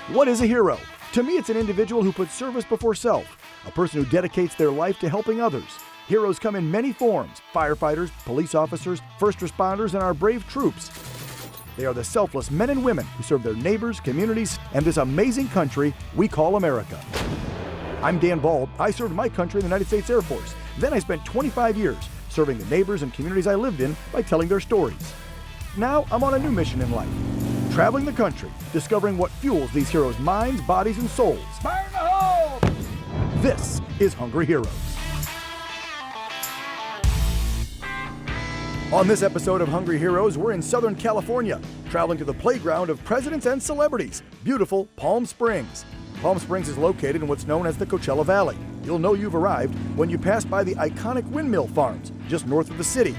What is a hero? To me, it's an individual who puts service before self, a person who dedicates their life to helping others. Heroes come in many forms: firefighters, police officers, first responders, and our brave troops. They are the selfless men and women who serve their neighbors, communities, and this amazing country we call America. I'm Dan Bald. I served my country in the United States Air Force. Then I spent 25 years serving the neighbors and communities I lived in by telling their stories. Now I'm on a new mission in life, traveling the country, discovering what fuels these heroes' minds, bodies, and souls. Fire in the hole! This is Hungry Heroes. On this episode of Hungry Heroes, we're in Southern California, traveling to the playground of presidents and celebrities, beautiful Palm Springs. Palm Springs is located in what's known as the Coachella Valley. You'll know you've arrived when you pass by the iconic windmill farms just north of the city.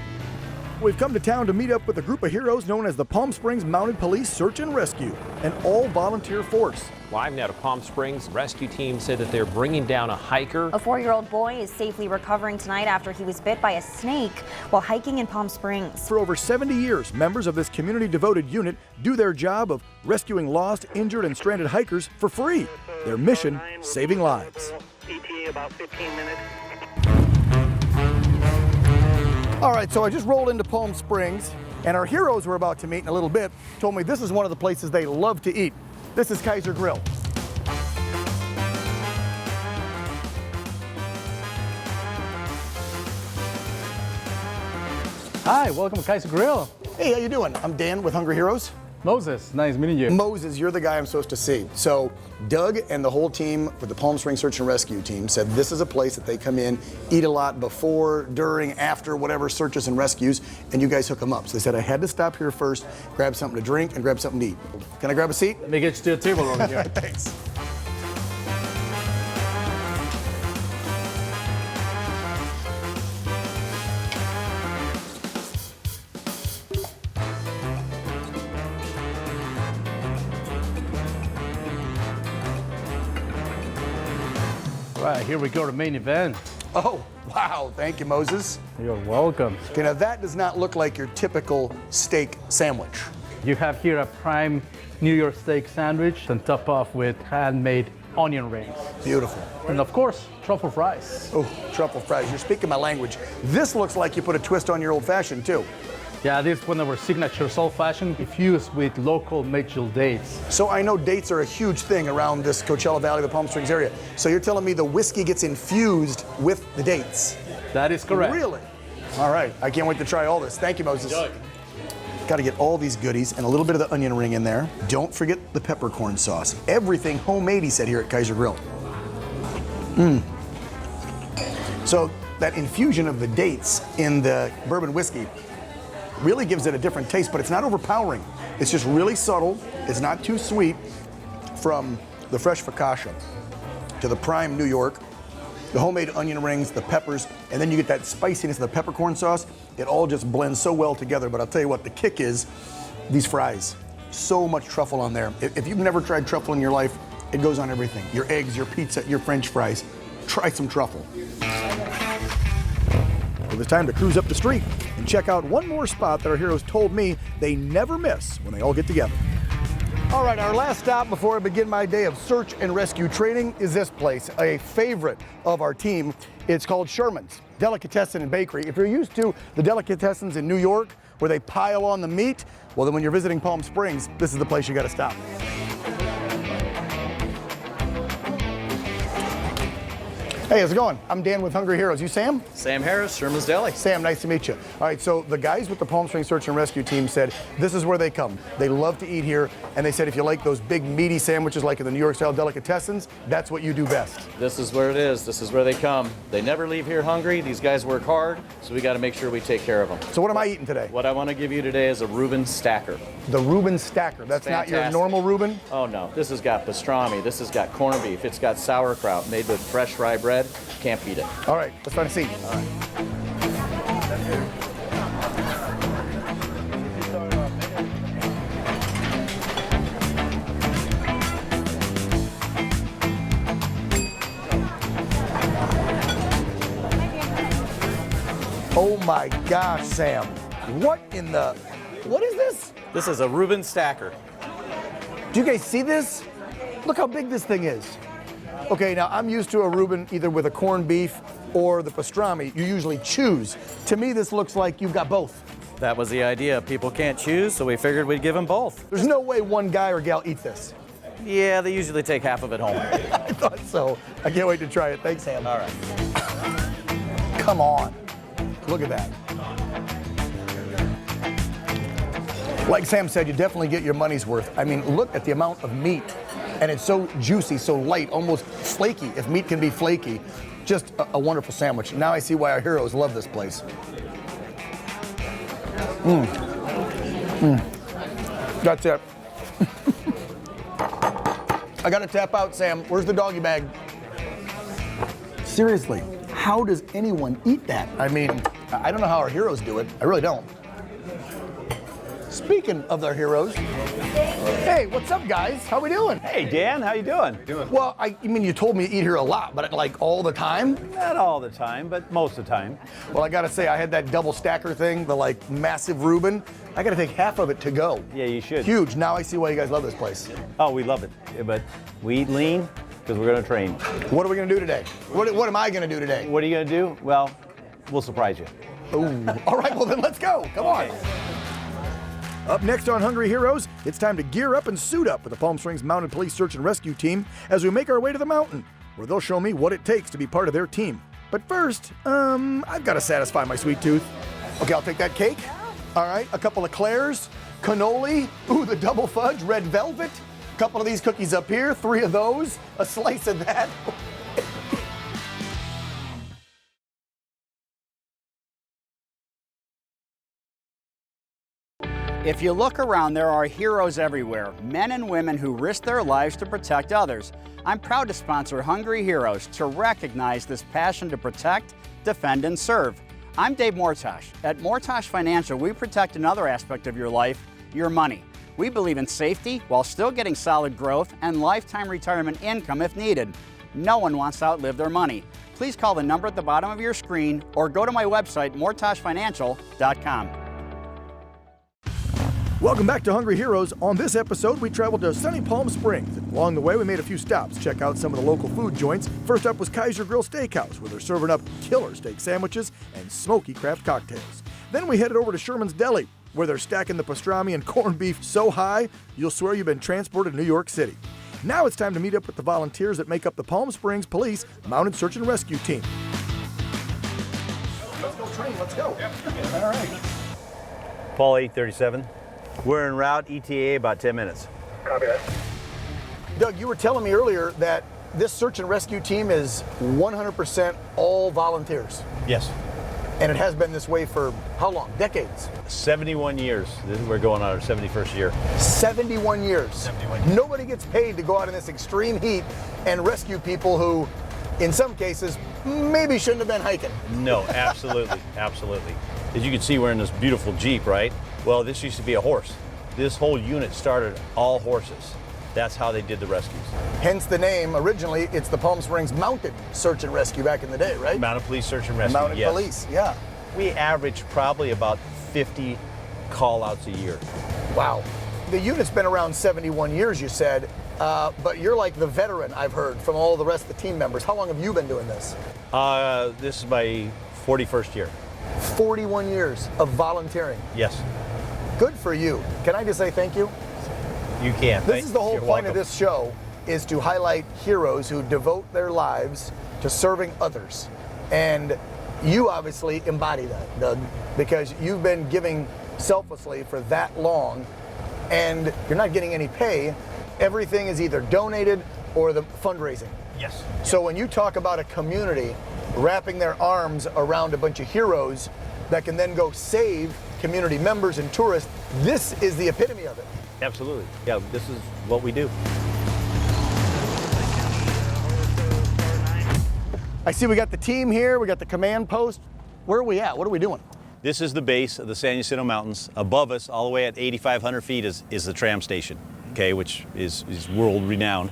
We've come to town to meet up with a group of heroes known as the Palm Springs Mounted Police Search and Rescue, an all-volunteer force. Live now to Palm Springs, rescue team said that they're bringing down a hiker. A 4-year-old boy is safely recovering tonight after he was bit by a snake while hiking in Palm Springs. For over 70 years, members of this community-devoted unit do their job of rescuing lost, injured, and stranded hikers for free. Their mission, saving lives. ETA about 15 minutes. All right, so I just rolled into Palm Springs, and our heroes we're about to meet in a little bit told me this is one of the places they love to eat. This is Kaiser Grille. Hi, welcome to Kaiser Grille. Hey, how you doing? I'm Dan with Hungry Heroes. Moses, nice meeting you. Moses, you're the guy I'm supposed to see. So Doug and the whole team with the Palm Springs Search and Rescue team said this is a place that they come in, eat a lot before, during, after whatever searches and rescues, and you guys hook them up. So they said I had to stop here first, grab something to drink, and grab something to eat. Can I grab a seat? Let me get you to a table over here. Thanks. Right, here we go, the main event. Oh, wow. Thank you, Moses. You're welcome. Okay, now that does not look like your typical steak sandwich. You have here a prime New York steak sandwich and top off with handmade onion rings. Beautiful. And of course, truffle fries. Oh, truffle fries. You're speaking my language. This looks like you put a twist on your old fashioned, too. Yeah, this is one of our signature old-fashioned infused with local maple dates. So I know dates are a huge thing around this Coachella Valley, the Palm Springs area. So you're telling me the whiskey gets infused with the dates? That is correct. Really? All right. I can't wait to try all this. Thank you, Moses. Got to get all these goodies and a little bit of the onion ring in there. Don't forget the peppercorn sauce. Everything homemade, he said, here at Kaiser Grille. So that infusion of the dates in the bourbon whiskey really gives it a different taste, but it's not overpowering. It's just really subtle. It's not too sweet. From the fresh focaccia to the prime New York, the homemade onion rings, the peppers, and then you get that spiciness of the peppercorn sauce. It all just blends so well together. But I'll tell you what, the kick is these fries. So much truffle on there. If you've never tried truffle in your life, it goes on everything. Your eggs, your pizza, your French fries. Try some truffle. It was time to cruise up the street and check out one more spot that our heroes told me they never miss when they all get together. All right, our last stop before I begin my day of search and rescue training is this place, a favorite of our team. It's called Sherman's Delicatessen and Bakery. If you're used to the delicatessens in New York where they pile on the meat, well then when you're visiting Palm Springs, this is the place you gotta stop. Hey, how's it going? I'm Dan with Hungry Heroes. You Sam? Sam Harris, Sherman's Deli. Sam, nice to meet you. All right, so the guys with the Palm Springs Search and Rescue team said this is where they come. They love to eat here, and they said if you like those big meaty sandwiches like in the New York style delicatessens, that's what you do best. This is where it is. This is where they come. They never leave here hungry. These guys work hard, so we got to make sure we take care of them. So what am I eating today? What I want to give you today is a Reuben Stacker. The Reuben Stacker. That's not your Fantastic. normal Reuben? Oh no, this has got pastrami. This has got corned beef. It's got sauerkraut made with fresh rye bread. Can't beat it. All right, let's find a seat. All right. Oh my gosh, Sam. What is this? This is a Reuben Stacker. Do you guys see this? Look how big this thing is. Okay, now I'm used to a Reuben either with a corned beef or the pastrami. You usually choose. To me, this looks like you've got both. That was the idea. People can't choose, so we figured we'd give them both. There's no way one guy or gal eats this. Yeah, they usually take half of it home. I thought so. I can't wait to try it. Thanks, Sam. All right. Come on. Look at that. Like Sam said, you definitely get your money's worth. I mean, look at the amount of meat. And it's so juicy, so light, almost flaky, if meat can be flaky. Just a wonderful sandwich. Now I see why our heroes love this place. That's it. I gotta tap out, Sam. Where's the doggy bag? Seriously, how does anyone eat that? I mean, I don't know how our heroes do it. I really don't. Speaking of their heroes, hey, what's up, guys? How we doing? Hey, Dan, how you doing? Well, I mean, you told me to eat here a lot, but like all the time? Not all the time, but most of the time. Well, I gotta say, I had that double stacker thing, the like massive Reuben. I gotta take half of it to go. Yeah, you should. Huge. Now I see why you guys love this place. Oh, we love it. But we eat lean because we're going to train. What are we gonna do today? What am I gonna do today? What are you going to do? Well, we'll surprise you. Ooh. All right, well then let's go. Come on. Up next on Hungry Heroes, it's time to gear up and suit up with the Palm Springs Mounted Police Search and Rescue Team as we make our way to the mountain, where they'll show me what it takes to be part of their team. But first, I've got to satisfy my sweet tooth. Okay, I'll take that cake. All right, a couple of Claire's, cannoli, ooh, the double fudge, red velvet, a couple of these cookies up here, 3 of those, a slice of that. If you look around, there are heroes everywhere, men and women who risk their lives to protect others. I'm proud to sponsor Hungry Heroes to recognize this passion to protect, defend, and serve. I'm Dave Mortosh. At Mortosh Financial, we protect another aspect of your life, your money. We believe in safety while still getting solid growth and lifetime retirement income if needed. No one wants to outlive their money. Please call the number at the bottom of your screen or go to my website, mortoshfinancial.com. Welcome back to Hungry Heroes. On this episode, we traveled to sunny Palm Springs. Along the way, we made a few stops, check out some of the local food joints. First up was Kaiser Grille Steakhouse, where they're serving up killer steak sandwiches and smoky craft cocktails. Then we headed over to Sherman's Deli, where they're stacking the pastrami and corned beef so high, you'll swear you've been transported to New York City. Now it's time to meet up with the volunteers that make up the Palm Springs Police Mounted Search and Rescue Team. Let's go train, let's go. All right. Paul 837. We're en route, ETA about 10 minutes. Copy that. Doug, you were telling me earlier that this search and rescue team is 100% all volunteers. Yes. And it has been this way for how long? Decades. 71 years. We're going on our 71st year. 71 years. 71 years. Nobody gets paid to go out in this extreme heat and rescue people who, in some cases, maybe shouldn't have been hiking. No, absolutely, absolutely. As you can see, we're in this beautiful Jeep, right? Well, this used to be a horse. This whole unit started all horses. That's how they did the rescues. Hence the name. Originally, it's the Palm Springs Mounted Search and Rescue back in the day, right? Mounted Police Search and Rescue, Mounted yes. Police, yeah. We average probably about 50 call-outs a year. Wow. The unit's been around 71 years, you said, but you're like the veteran, I've heard, from all the rest of the team members. How long have you been doing this? This is my 41st year. 41 years of volunteering. Yes. Good for you. Can I just say thank you? You can. This is the whole point of this show, is to highlight heroes who devote their lives to serving others. And you obviously embody that, Doug, because you've been giving selflessly for that long, and you're not getting any pay. Everything is either donated or the fundraising. Yes. So when you talk about a community wrapping their arms around a bunch of heroes that can then go save community members and tourists, this is the epitome of it. Absolutely. Yeah, this is what we do. I see we got the team here, we got the command post. Where are we at? What are we doing? This is the base of the San Jacinto Mountains. Above us, all the way at 8,500 feet, is the Tram Station, okay, which is world renowned.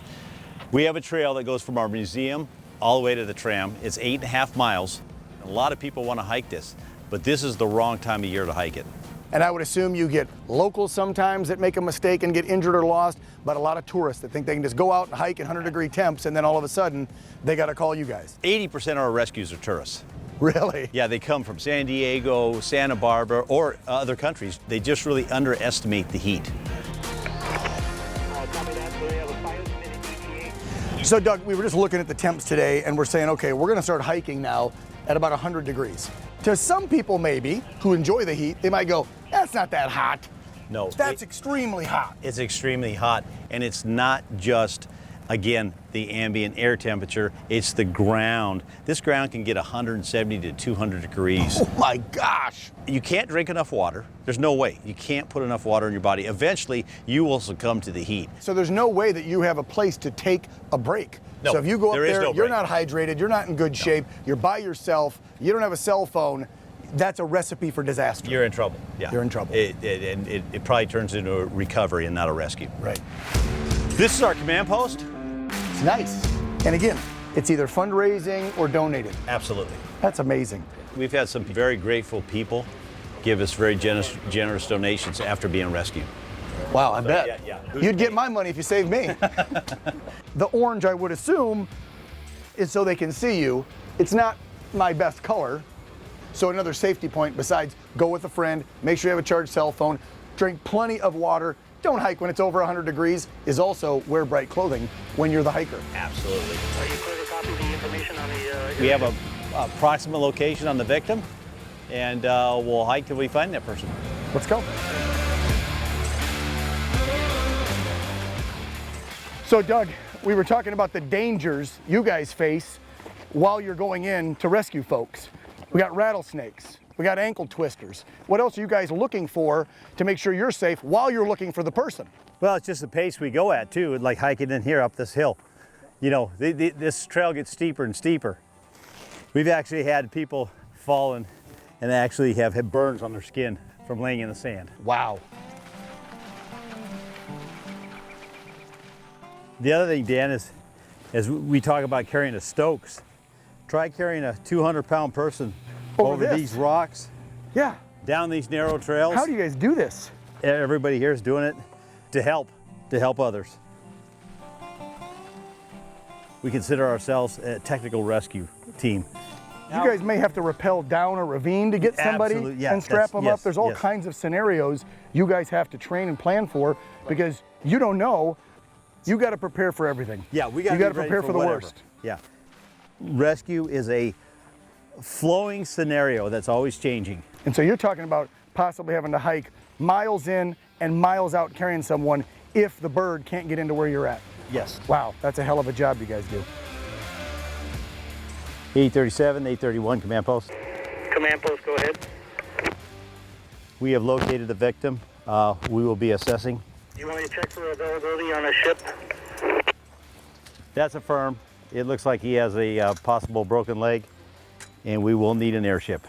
We have a trail that goes from our museum all the way to the tram. It's 8.5 miles. A lot of people want to hike this, but this is the wrong time of year to hike it. And I would assume you get locals sometimes that make a mistake and get injured or lost, but a lot of tourists that think they can just go out and hike in 100-degree temps and then all of a sudden they got to call you guys. 80% of our rescues are tourists. Really? Yeah, they come from San Diego, Santa Barbara, or other countries. They just really underestimate the heat. So Doug, we were just looking at the temps today and we're saying, okay, we're gonna start hiking now at about 100 degrees. To some people maybe, who enjoy the heat, they might go, that's not that hot. No. That's extremely hot. It's extremely hot, and it's not just, again, the ambient air temperature, it's the ground. This ground can get 170 to 200 degrees. Oh my gosh. You can't drink enough water. There's no way. You can't put enough water in your body. Eventually, you will succumb to the heat. So there's no way that you have a place to take a break. No, so if you go up there is there, no you're break. not hydrated, you're not in good shape, you're by yourself, you don't have a cell phone, that's a recipe for disaster. You're in trouble. Yeah. You're in trouble. It probably turns into a recovery and not a rescue. Right. This is our command post. It's nice. And again, it's either fundraising or donated. Absolutely. That's amazing. We've had some very grateful people give us very generous donations after being rescued. Wow, I bet. yeah. You'd get my money if you saved me. The orange, I would assume, is so they can see you. It's not my best color. So another safety point besides go with a friend, make sure you have a charged cell phone, drink plenty of water, don't hike when it's over 100 degrees, is also wear bright clothing when you're the hiker. Absolutely. Are you clear to copy the information on the... We have a approximate location on the victim, and we'll hike till we find that person. Let's go. So Doug, we were talking about the dangers you guys face while you're going in to rescue folks. We got rattlesnakes, we got ankle twisters. What else are you guys looking for to make sure you're safe while you're looking for the person? Well, it's just the pace we go at too, like hiking in here up this hill. You know, this trail gets steeper and steeper. We've actually had people fallen and actually have had burns on their skin from laying in the sand. Wow. The other thing, Dan, is as we talk about carrying the Stokes, try carrying a 200-pound person over this? these rocks, Yeah. down these narrow trails. How do you guys do this? Everybody here is doing it to help others. We consider ourselves a technical rescue team. You guys may have to rappel down a ravine to get somebody Absolutely, yeah, and strap them yes, up. There's all yes. kinds of scenarios you guys have to train and plan for because you don't know. You got to prepare for everything. Yeah, we You got got to to prepare for the whatever. worst. Yeah. Rescue is a flowing scenario that's always changing. And so you're talking about possibly having to hike miles in and miles out carrying someone if the bird can't get into where you're at. Yes. Wow, that's a hell of a job you guys do. 837, 831, command post. Command post, go ahead. We have located the victim. We will be assessing. You want me to check for availability on a ship? That's affirmed. It looks like he has a possible broken leg, and we will need an airship.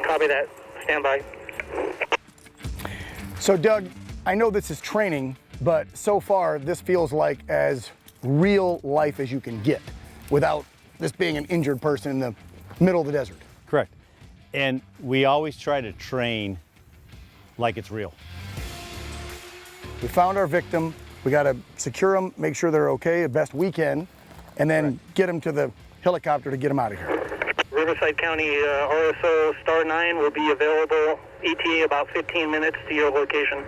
Copy that. Stand by. So Doug, I know this is training, but so far this feels like as real life as you can get without this being an injured person in the middle of the desert. Correct. And we always try to train like it's real. We found our victim. We got to secure them, make sure they're okay the best we can, and then get them to the helicopter to get them out of here. Riverside County RSO Star 9 will be available ETA about 15 minutes to your location.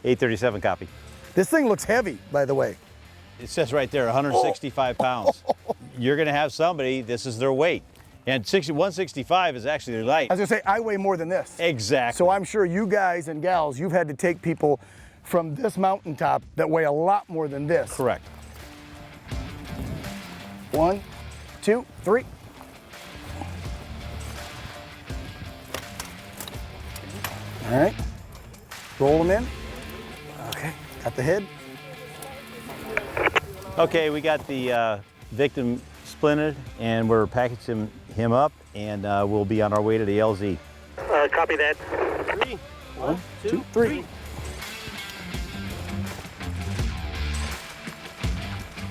837, copy. This thing looks heavy, by the way. It says right there, 165 pounds. You're gonna have somebody, this is their weight. And 165 is actually their light. I was gonna say, I weigh more than this. Exactly. So I'm sure you guys and gals, you've had to take people from this mountaintop that weigh a lot more than this. Correct. 1, 2, 3. All right, roll them in. Okay, got the head. Okay, we got the victim splinted, and we're packaging him up, and we'll be on our way to the LZ. Copy that. 1, 2, 3.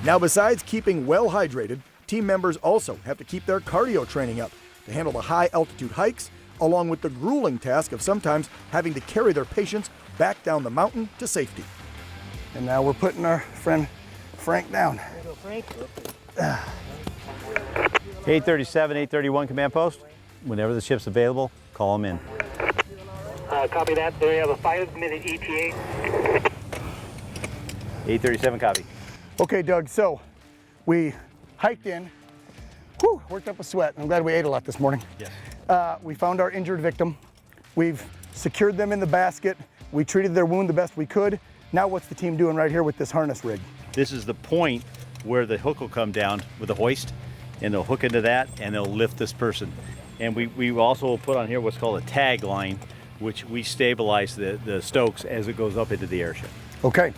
Now, besides keeping well hydrated, team members also have to keep their cardio training up to handle the high altitude hikes along with the grueling task of sometimes having to carry their patients back down the mountain to safety. And now we're putting our friend Frank down. 837, 831 command post. Whenever the ship's available, call them in. Copy that. We have a 5-minute ETA. 837, copy. Okay, Doug, so we hiked in, worked up a sweat. I'm glad we ate a lot this morning. Yes. We found our injured victim. We've secured them in the basket. We treated their wound the best we could. Now what's the team doing right here with this harness rig? This is the point where the hook will come down with a hoist, and they'll hook into that, and they'll lift this person. And we also will put on here what's called a tag line, which we stabilize the stokes as it goes up into the airship. Okay.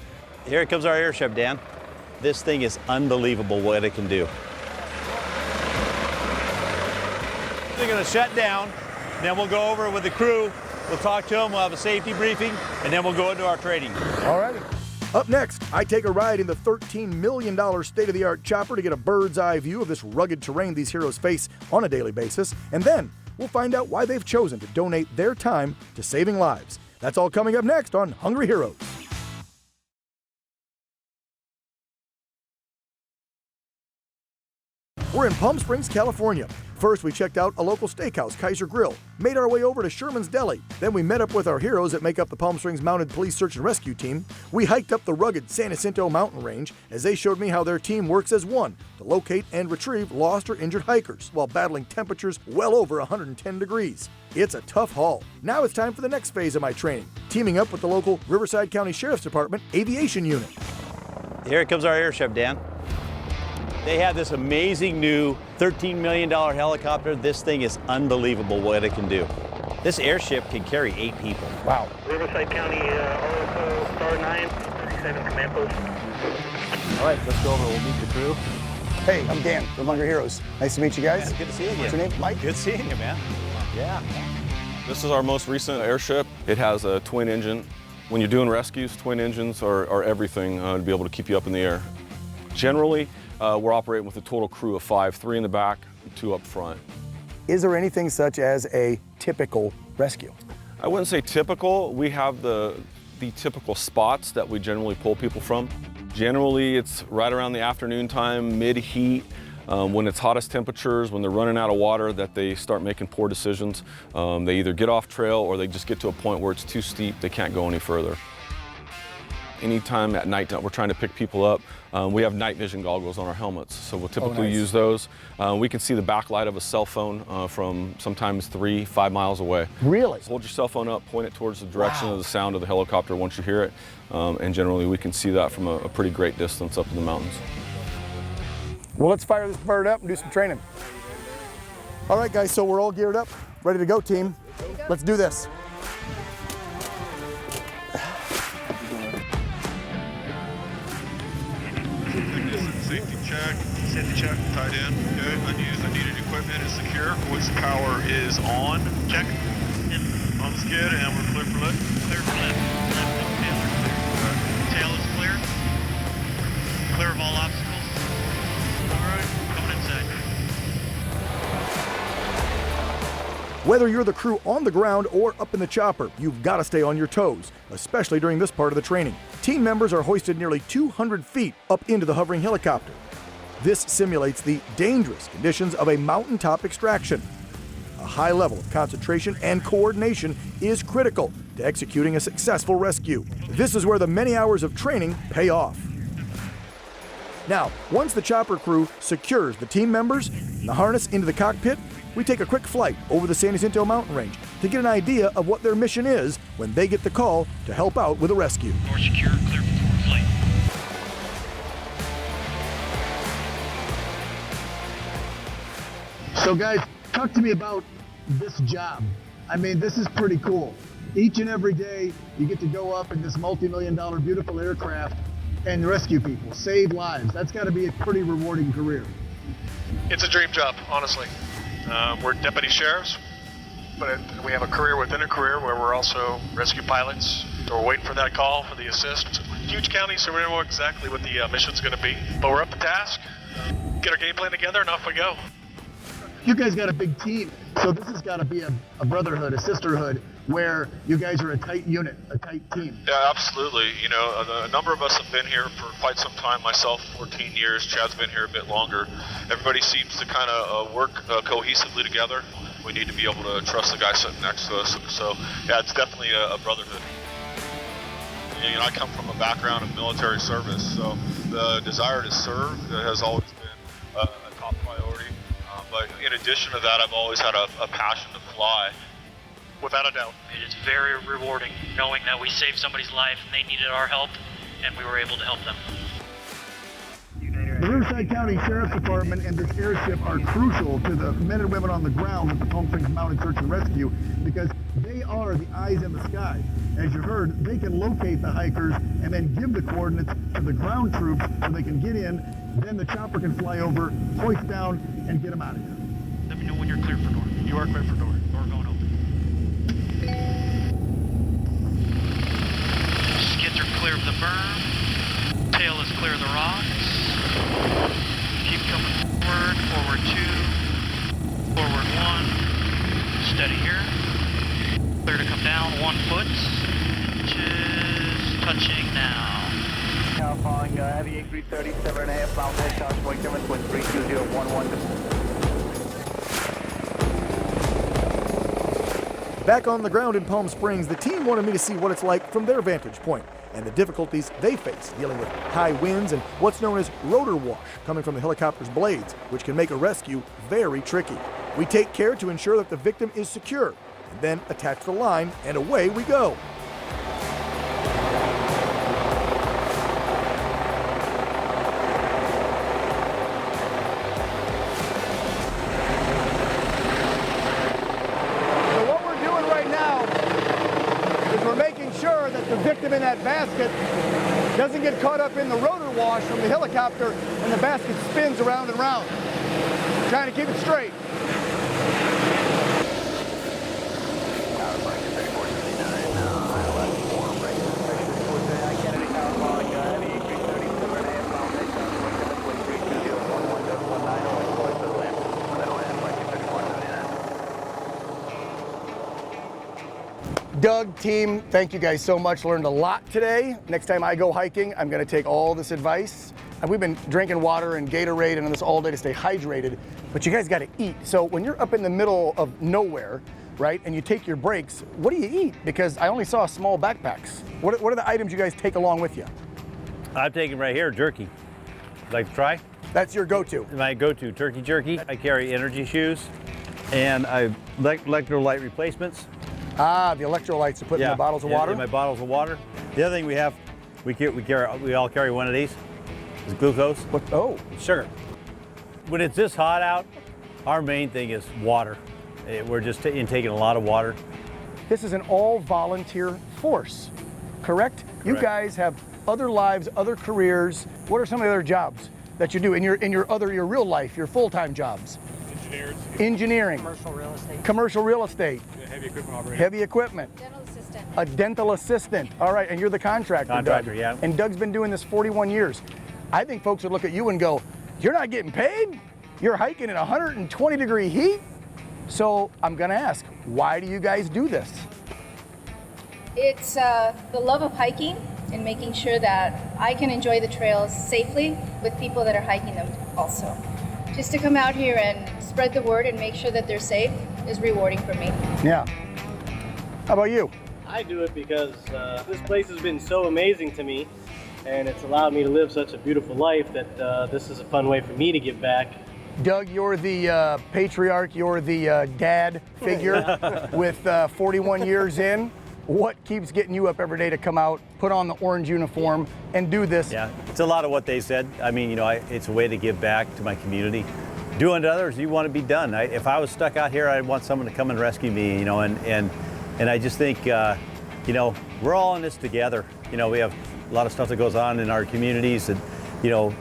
Here comes our airship, Dan. This thing is unbelievable what it can do. They're gonna shut down, then we'll go over with the crew, we'll talk to them, we'll have a safety briefing, and then we'll go into our training. All righty. Up next, I take a ride in the $13 million state-of-the-art chopper to get a bird's eye view of this rugged terrain these heroes face on a daily basis, and then we'll find out why they've chosen to donate their time to saving lives. That's all coming up next on Hungry Heroes. We're in Palm Springs, California. First, we checked out a local steakhouse, Kaiser Grille, made our way over to Sherman's Deli. Then we met up with our heroes that make up the Palm Springs Mounted Police Search and Rescue Team. We hiked up the rugged San Jacinto mountain range as they showed me how their team works as one to locate and retrieve lost or injured hikers while battling temperatures well over 110 degrees. It's a tough haul. Now it's time for the next phase of my training, teaming up with the local Riverside County Sheriff's Department Aviation Unit. Here comes our airship, Dan. They have this amazing new $13 million helicopter. This thing is unbelievable what it can do. This airship can carry 8 people. Wow. Riverside County, RSO Star 9, 37 command post. All right, let's go over. We'll meet the crew. Hey, I'm Dan from Hungry Heroes. Nice to meet you guys. Yeah, good to see you again. What's your name? Mike? Good seeing you, man. Yeah. This is our most recent airship. It has a twin engine. When you're doing rescues, twin engines are everything to be able to keep you up in the air. Generally, we're operating with a total crew of 5, 3 in the back, 2 up front. Is there anything such as a typical rescue? I wouldn't say typical. We have the typical spots that we generally pull people from. Generally, it's right around the afternoon time, mid-heat, when it's hottest temperatures, when they're running out of water, that they start making poor decisions. They either get off trail or they just get to a point where it's too steep, they can't go any further. Anytime at night we're trying to pick people up, we have night vision goggles on our helmets, so we'll typically use those. We can see the backlight of a cell phone from sometimes 3, 5 miles away. Really? So hold your cell phone up, point it towards the direction of the sound of the helicopter once you hear it, and generally we can see that from a pretty great distance up in the mountains. Well, let's fire this bird up and do some training. All right, guys, so we're all geared up. Ready to go, team. Let's do this. Safety check, tied in. Good. Unused, unneeded equipment is secure. Voice power is on. Check. On the skid, and we're clear for lift. Clear for lift. Tail is clear. Clear of all obstacles. All right, coming inside. Whether you're the crew on the ground or up in the chopper, you've got to stay on your toes, especially during this part of the training. Team members are hoisted nearly 200 feet up into the hovering helicopter. This simulates the dangerous conditions of a mountaintop extraction. A high level of concentration and coordination is critical to executing a successful rescue. This is where the many hours of training pay off. Now, once the chopper crew secures the team members and the harness into the cockpit, we take a quick flight over the San Jacinto mountain range to get an idea of what their mission is when they get the call to help out with a rescue. Door secure, clear for flight. So guys, talk to me about this job. I mean, this is pretty cool. Each and every day, you get to go up in this multi-million-dollar beautiful aircraft and rescue people, save lives. That's got to be a pretty rewarding career. It's a dream job, honestly. We're deputy sheriffs, but we have a career within a career where we're also rescue pilots. We're waiting for that call for the assist. It's a huge county, so we don't know exactly what the mission's going to be. But we're up to task, get our game plan together, and off we go. You guys got a big team. So this has got to be a brotherhood, a sisterhood, where you guys are a tight unit, a tight team. Yeah, absolutely. You know, a number of us have been here for quite some time. Myself, 14 years. Chad's been here a bit longer. Everybody seems to kind of work cohesively together. We need to be able to trust the guy sitting next to us. So, yeah, it's definitely a brotherhood. You know, I come from a background of military service, so the desire to serve has always been a top priority. But in addition to that, I've always had a passion to fly. Without a doubt. It is very rewarding knowing that we saved somebody's life and they needed our help and we were able to help them. The Riverside County Sheriff's Department and this airship are crucial to the men and women on the ground with the Palm Springs Mounted Search and Rescue because they are the eyes in the sky. As you heard, they can locate the hikers and then give the coordinates to the ground troops so they can get in. Then the chopper can fly over, hoist down, and get them out of here. Let me know when you're clear for door. You are clear for door. Door going open. Skids are clear of the berm. Tail is clear of the rocks. Keep coming forward. Forward 2. Forward 1. Steady here. Clear to come down 1 foot. Just touching now. Now following Aviation 337.5 miles west, South Point 7.32011. Back on the ground in Palm Springs, the team wanted me to see what it's like from their vantage point and the difficulties they face dealing with high winds and what's known as rotor wash coming from the helicopter's blades, which can make a rescue very tricky. We take care to ensure that the victim is secure and then attach the line and away we go. The victim in that basket doesn't get caught up in the rotor wash from the helicopter and the basket spins around and around. Trying to keep it straight. Doug, team, thank you guys so much. Learned a lot today. Next time I go hiking, I'm gonna take all this advice. We've been drinking water and Gatorade and this all day to stay hydrated, but you guys gotta eat. So when you're up in the middle of nowhere, right, and you take your breaks, what do you eat? Because I only saw small backpacks. What are the items you guys take along with you? I'm taking right here, jerky. Like to try? That's your go-to? My go-to, turkey jerky. I carry energy shoes and I electrolyte replacements. Ah, the electrolytes to put in the bottles of water? In my bottles of water. The other thing we have, we all carry one of these. It's glucose. What? Oh. Sugar. When it's this hot out, our main thing is water. We're just taking a lot of water. This is an all-volunteer force, correct? You guys have other lives, other careers. What are some of the other jobs that you do in your real life, your full-time jobs? Engineering. Commercial real estate. Commercial real estate. Yeah, heavy equipment operator. Heavy equipment. Dental assistant. A dental assistant. All right, and you're the contractor, Contractor, Doug. yeah. And Doug's been doing this 41 years. I think folks would look at you and go, you're not getting paid? You're hiking in 120-degree heat? So I'm gonna ask, why do you guys do this? It's the love of hiking and making sure that I can enjoy the trails safely with people that are hiking them also. Just to come out here and spread the word and make sure that they're safe is rewarding for me. Yeah. How about you? I do it because this place has been so amazing to me, and it's allowed me to live such a beautiful life that this is a fun way for me to give back. Doug, you're the patriarch, you're the dad figure with 41 years in. What keeps getting you up every day to come out, put on the orange uniform, and do this? Yeah, it's a lot of what they said. I mean, you know, it's a way to give back to my community. Do unto others, you want to be done. If I was stuck out here, I'd want someone to come and rescue me, you know, and I just think, you know, we're all in this together. You know, we have a lot of stuff that goes on in our communities and, you know,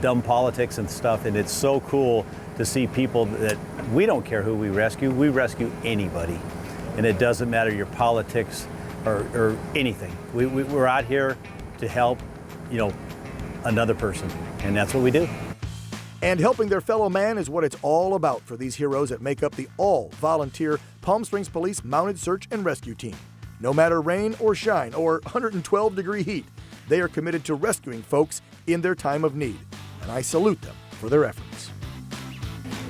dumb politics and stuff, and it's so cool to see people that we don't care who we rescue anybody. And it doesn't matter your politics or anything. We're out here to help, you know, another person, and that's what we do. And helping their fellow man is what it's all about for these heroes that make up the all-volunteer Palm Springs Police Mounted Search and Rescue Team. No matter rain or shine or 112-degree heat, they are committed to rescuing folks in their time of need. And I salute them for their efforts.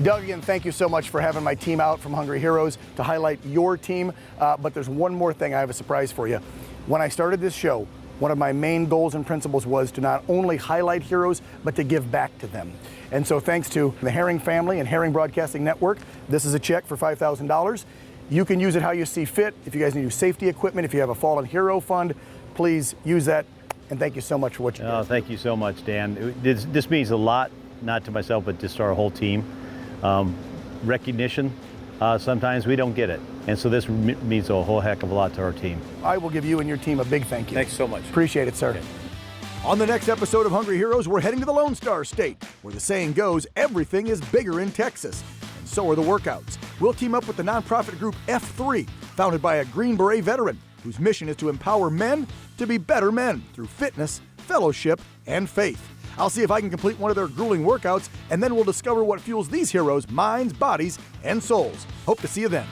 Doug, again, thank you so much for having my team out from Hungry Heroes to highlight your team. But there's one more thing. I have a surprise for you. When I started this show, one of my main goals and principles was to not only highlight heroes, but to give back to them. And so thanks to the Herring family and Herring Broadcasting Network, this is a check for $5,000. You can use it how you see fit. If you guys need safety equipment, if you have a fallen hero fund, please use that. And thank you so much for what you do. Oh, thank you so much, Dan. This means a lot, not to myself, but just to our whole team. Recognition, sometimes we don't get it. And so this means a whole heck of a lot to our team. I will give you and your team a big thank you. Thanks so much. Appreciate it, sir. Okay. On the next episode of Hungry Heroes, we're heading to the Lone Star State, where the saying goes, everything is bigger in Texas. And so are the workouts. We'll team up with the nonprofit group F3, founded by a Green Beret veteran, whose mission is to empower men to be better men through fitness, fellowship, and faith. I'll see if I can complete one of their grueling workouts, and then we'll discover what fuels these heroes' minds, bodies, and souls. Hope to see you then.